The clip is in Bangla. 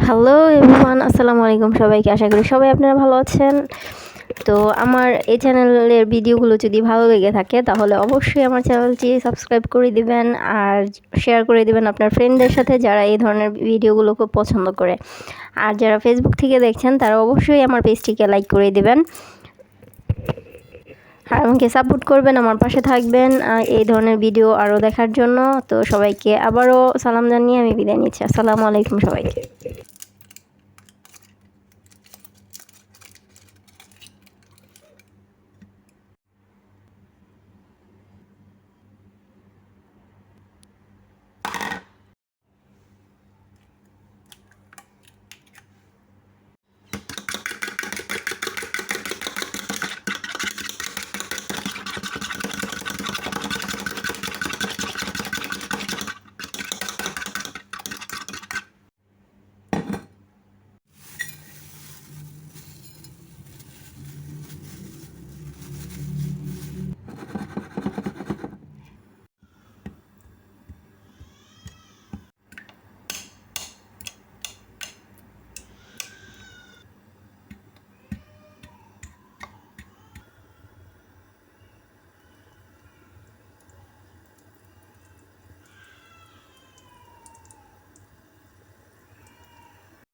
হ্যালো এভরিওয়ান, আসসালামু আলাইকুম সবাইকে। আশা করি সবাই আপনারা ভালো আছেন। তো আমার এই চ্যানেলের ভিডিওগুলো যদি ভালো লেগে থাকে তাহলে অবশ্যই আমার চ্যানেলটি সাবস্ক্রাইব করে দিবেন আর শেয়ার করে দিবেন আপনার ফ্রেন্ডদের সাথে যারা এই ধরনের ভিডিওগুলো খুব পছন্দ করে। আর যারা ফেসবুক থেকে দেখছেন তারা অবশ্যই আমার পেজটিকে লাইক করে দিবেন আর আমাকে সাপোর্ট করবেন, আমার পাশে থাকবেন এই ধরনের ভিডিও আরও দেখার জন্য। তো সবাইকে আবারও সালাম জানিয়ে আমি বিদায় নিচ্ছি। আসসালামু আলাইকুম সবাইকে।